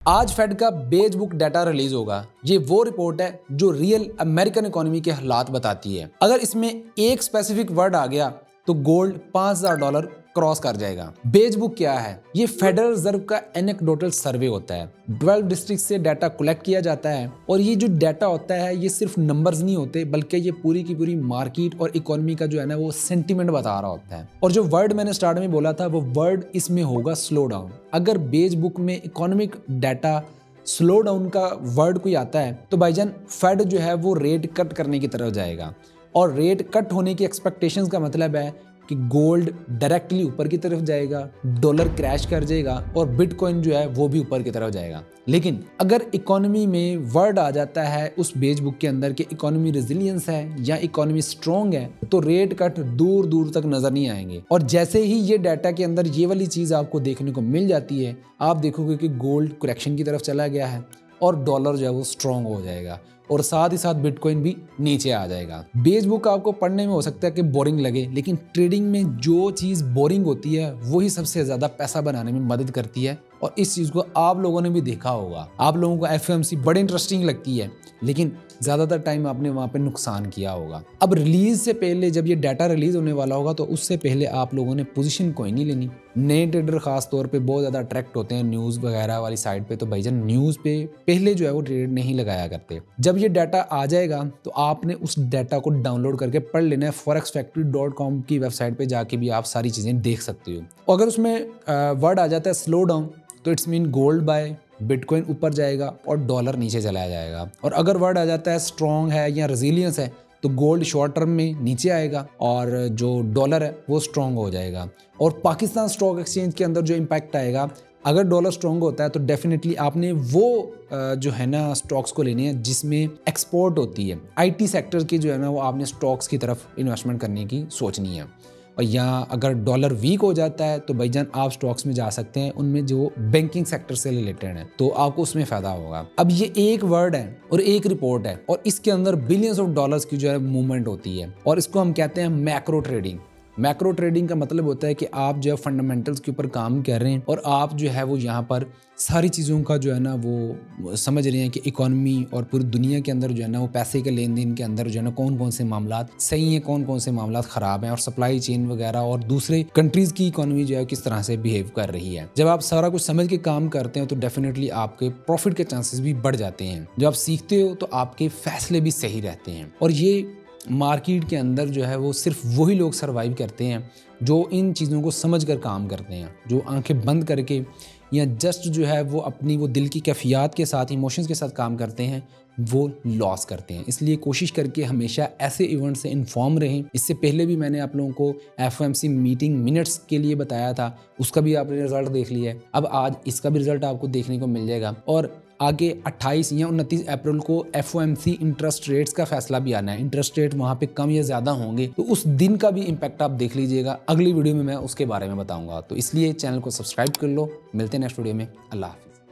आज फेड का beige book data release होगा। ये वो रिपोर्ट है जो रियल अमेरिकन इकोनॉमी के हालात बताती है। अगर इसमें एक स्पेसिफिक वर्ड आ गया तो गोल्ड $5000 क्रॉस कर जाएगा। बेज बुक क्या है? ये फेडरल रिजर्व का एनेक्डोटल सर्वे होता है। 12 डिस्ट्रिक्ट से डाटा कलेक्ट किया जाता है और ये जो डाटा होता है ये सिर्फ नंबर्स नहीं होते, बल्कि ये पूरी की पूरी मार्केट और इकोनॉमी का जो है ना वो सेंटीमेंट बता रहा होता है। और जो वर्ड मैंने स्टार्ट में बोला था वो वर्ड इसमें होगा स्लो डाउन। अगर बेज बुक में इकोनॉमिक डाटा स्लो डाउन का वर्ड कोई आता है तो भाईजान फेड जो है वो रेट कट करने की तरफ जाएगा। और रेट कट होने की एक्सपेक्टेशंस का मतलब है कि गोल्ड डायरेक्टली ऊपर की तरफ जाएगा, डॉलर क्रैश कर जाएगा और बिटकॉइन जो है वो भी ऊपर की तरफ जाएगा। लेकिन अगर इकोनॉमी में वर्ड आ जाता है उस बेज बुक के अंदर कि इकोनॉमी रेजिलियंस है या इकोनॉमी स्ट्रॉन्ग है तो रेट कट दूर दूर तक नजर नहीं आएंगे। और जैसे ही ये डाटा के अंदर ये वाली चीज आपको देखने को मिल जाती है, आप देखोगे कि गोल्ड करेक्शन की तरफ चला गया है और डॉलर जो है वो स्ट्रॉन्ग हो जाएगा और साथ ही साथ बिटकॉइन भी नीचे आ जाएगा। बेज बुक आपको पढ़ने में हो सकता है कि बोरिंग लगे, लेकिन ट्रेडिंग में जो चीज़ बोरिंग होती है वही सबसे ज़्यादा पैसा बनाने में मदद करती है। और इस चीज़ को आप लोगों ने भी देखा होगा। आप लोगों को एफएमसी बड़ी इंटरेस्टिंग लगती है, लेकिन ज़्यादातर टाइम आपने वहाँ पे नुकसान किया होगा। अब रिलीज से पहले जब ये डाटा रिलीज होने वाला होगा तो उससे पहले आप लोगों ने पोजीशन कोई नहीं लेनी। नए ट्रेडर खास तौर पे बहुत ज़्यादा अट्रैक्ट होते हैं न्यूज़ वगैरह वाली साइड पे, तो भाईजान न्यूज़ पे पहले जो है वो ट्रेड नहीं लगाया करते। जब ये डाटा आ जाएगा तो आपने उस डाटा को डाउनलोड करके पढ़ लेना है। forexfactory.com की वेबसाइट पे जाके भी आप सारी चीज़ें देख सकते हो। और अगर उसमें वर्ड आ जाता है स्लो डाउन तो it's mean gold buy, bitcoin ऊपर जाएगा और डॉलर नीचे चला जाएगा। और अगर वर्ड आ जाता है स्ट्रॉन्ग है या रेजिलियंस है तो गोल्ड शॉर्ट टर्म में नीचे आएगा और जो डॉलर है वो स्ट्रॉन्ग हो जाएगा। और पाकिस्तान स्टॉक एक्सचेंज के अंदर जो इम्पैक्ट आएगा, अगर डॉलर स्ट्रॉन्ग होता है तो डेफिनेटली आपने वो जो है ना स्टॉक्स को लेने हैं जिसमें एक्सपोर्ट होती है। आईटी सेक्टर की जो है ना वो आपने स्टॉक्स की तरफ इन्वेस्टमेंट करने की सोचनी है। और यहाँ अगर डॉलर वीक हो जाता है तो भाईजान आप स्टॉक्स में जा सकते हैं उनमें जो बैंकिंग सेक्टर से रिलेटेड है, तो आपको उसमें फायदा होगा। अब ये एक वर्ड है और एक रिपोर्ट है और इसके अंदर बिलियंस ऑफ डॉलर्स की जो है मूवमेंट होती है और इसको हम कहते हैं मैक्रो ट्रेडिंग। मैक्रो ट्रेडिंग का मतलब होता है कि आप जो है फंडामेंटल्स के ऊपर काम कर रहे हैं और आप जो है वो यहाँ पर सारी चीज़ों का जो है ना वो समझ रहे हैं कि इकोनॉमी और पूरी दुनिया के अंदर जो है ना वो पैसे के लेन देन के अंदर जो है ना कौन कौन से मामला सही हैं, कौन कौन से मामला ख़राब हैं और सप्लाई चेन वगैरह और दूसरे कंट्रीज़ की इकोनॉमी जो है किस तरह से बिहेव कर रही है। जब आप सारा कुछ समझ के काम करते हैं तो डेफिनेटली आपके प्रॉफिट के चांसेस भी बढ़ जाते हैं। जब आप सीखते हो तो आपके फैसले भी सही रहते हैं। और ये मार्केट के अंदर जो है वो सिर्फ वही लोग सरवाइव करते हैं जो इन चीज़ों को समझ कर काम करते हैं, जो आंखें बंद करके या जस्ट जो है वो अपनी वो दिल की कैफियत के साथ, इमोशंस के साथ काम करते हैं, वो लॉस करते हैं। इसलिए कोशिश करके हमेशा ऐसे इवेंट से इन्फॉर्म रहें। इससे पहले भी मैंने आप लोगों को एफओएमसी मीटिंग मिनट्स के लिए बताया था, उसका भी आपने रिजल्ट देख लिया है। अब आज इसका भी रिजल्ट आपको देखने को मिल जाएगा। और आगे 28 या 29 अप्रैल को एफओएमसी इंटरेस्ट रेट्स का फैसला भी आना है। इंटरेस्ट रेट वहाँ पे कम या ज़्यादा होंगे तो उस दिन का भी इम्पैक्ट आप देख लीजिएगा। अगली वीडियो में मैं उसके बारे में बताऊंगा, तो इसलिए चैनल को सब्सक्राइब कर लो। मिलते हैं नेक्स्ट वीडियो में। अल्लाह हाफ़िज़।